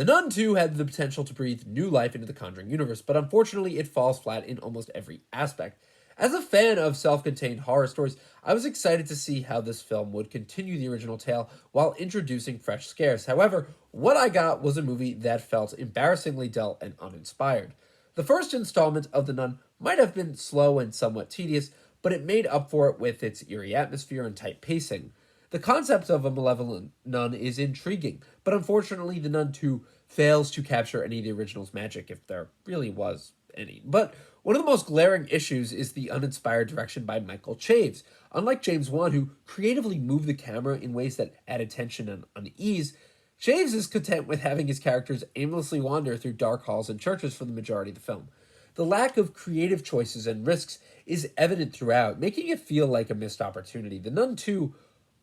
The Nun 2 had the potential to breathe new life into the Conjuring universe, but unfortunately it falls flat in almost every aspect. As a fan of self-contained horror stories, I was excited to see how this film would continue the original tale while introducing fresh scares. However, what I got was a movie that felt embarrassingly dull and uninspired. The first installment of The Nun might have been slow and somewhat tedious, but it made up for it with its eerie atmosphere and tight pacing. The concept of a malevolent nun is intriguing, but unfortunately, The Nun 2 fails to capture any of the original's magic, if there really was any. But one of the most glaring issues is the uninspired direction by Michael Chaves. Unlike James Wan, who creatively moved the camera in ways that added tension and unease, Chaves is content with having his characters aimlessly wander through dark halls and churches for the majority of the film. The lack of creative choices and risks is evident throughout, making it feel like a missed opportunity. The Nun 2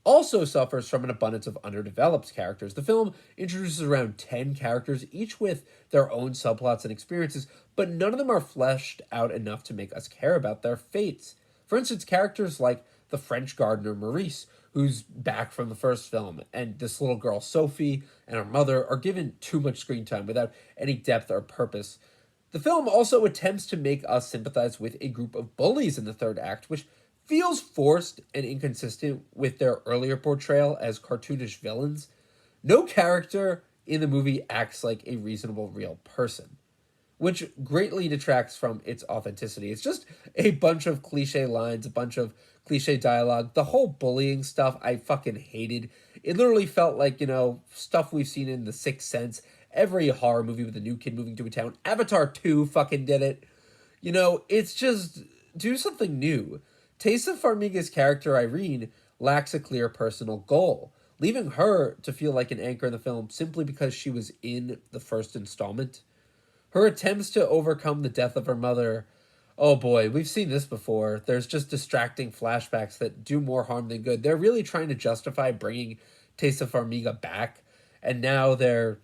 also suffers from an abundance of underdeveloped characters. The film introduces around 10 characters, each with their own subplots and experiences, but none of them are fleshed out enough to make us care about their fates. For instance, characters like the French gardener Maurice, who's back from the first film, and this little girl Sophie and her mother are given too much screen time without any depth or purpose. The film also attempts to make us sympathize with a group of bullies in the third act, which feels forced and inconsistent with their earlier portrayal as cartoonish villains. No character in the movie acts like a reasonable real person, which greatly detracts from its authenticity. It's just a bunch of cliche lines, a bunch of cliche dialogue. The whole bullying stuff I fucking hated. It literally felt like, stuff we've seen in The Sixth Sense, every horror movie with a new kid moving to a town. Avatar 2 fucking did it. It's just, do something new. Taysa Farmiga's character, Irene, lacks a clear personal goal, leaving her to feel like an anchor in the film simply because she was in the first installment. Her attempts to overcome the death of her mother, oh boy, we've seen this before. There's just distracting flashbacks that do more harm than good. They're really trying to justify bringing Taysa Farmiga back, and now they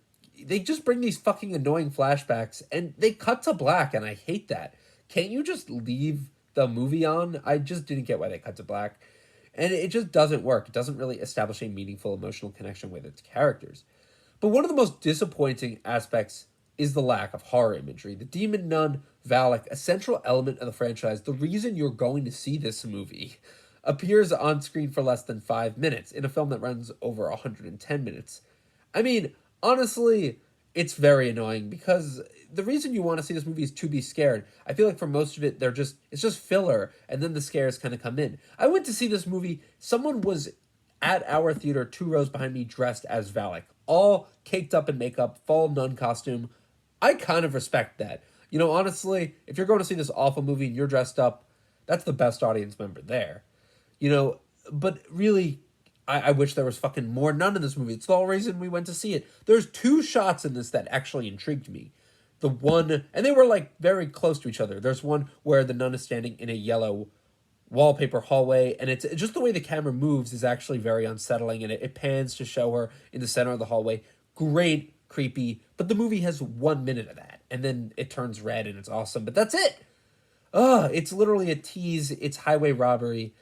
just bring these fucking annoying flashbacks, and they cut to black, and I hate that. Can't you just leave the movie on? I just didn't get why they cut to black. And it just doesn't work. It doesn't really establish a meaningful emotional connection with its characters. But one of the most disappointing aspects is the lack of horror imagery. The demon nun, Valak, a central element of the franchise, the reason you're going to see this movie, appears on screen for less than 5 minutes in a film that runs over 110 minutes. I mean, honestly, it's very annoying because the reason you want to see this movie is to be scared. I feel like for most of it, it's just filler, and then the scares kind of come in. I went to see this movie. Someone was at our theater 2 rows behind me dressed as Valak, all caked up in makeup, full nun costume. I kind of respect that. Honestly, if you're going to see this awful movie and you're dressed up, that's the best audience member there. But really, I wish there was fucking more nun in this movie. It's the whole reason we went to see it. There's 2 shots in this that actually intrigued me. The one, and they were like very close to each other. There's one where the nun is standing in a yellow wallpaper hallway, and it's just the way the camera moves is actually very unsettling, and it pans to show her in the center of the hallway. Great, creepy, but the movie has 1 minute of that, and then it turns red and it's awesome, but that's it. It's literally a tease. It's highway robbery.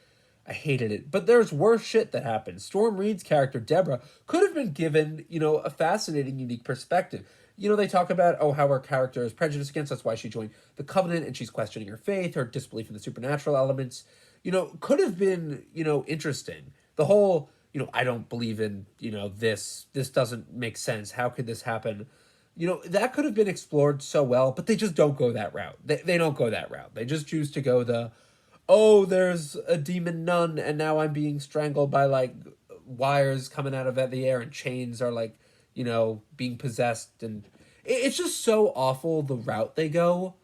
I hated it. But there's worse shit that happens. Storm Reed's character, Deborah, could have been given, a fascinating, unique perspective. They talk about, how her character is prejudiced against, that's why she joined the Covenant, and she's questioning her faith, her disbelief in the supernatural elements. Could have been, interesting. The whole, I don't believe in, this doesn't make sense. How could this happen? That could have been explored so well, but they just don't go that route. They don't go that route. They just choose to go there's a demon nun, and now I'm being strangled by, wires coming out of the air, and chains are, being possessed, and it's just so awful the route they go.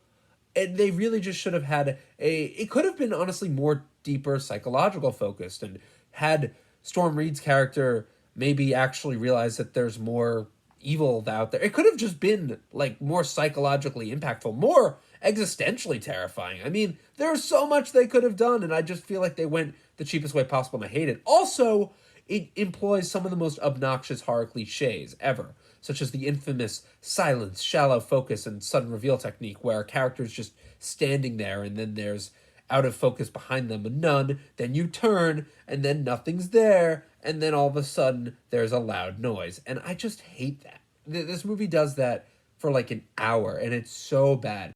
And they really just should have had it could have been honestly more deeper psychological focused, and had Storm Reed's character maybe actually realize that there's more evil out there. It could have just been more psychologically impactful, more existentially terrifying. I mean, there's so much they could have done, and I just feel like they went the cheapest way possible, and I hate it. Also, it employs some of the most obnoxious horror cliches ever, such as the infamous silence, shallow focus, and sudden reveal technique, where a character's just standing there, and then there's out of focus behind them a nun, then you turn, and then nothing's there, and then all of a sudden there's a loud noise. And I just hate that. This movie does that for like an hour, and it's so bad.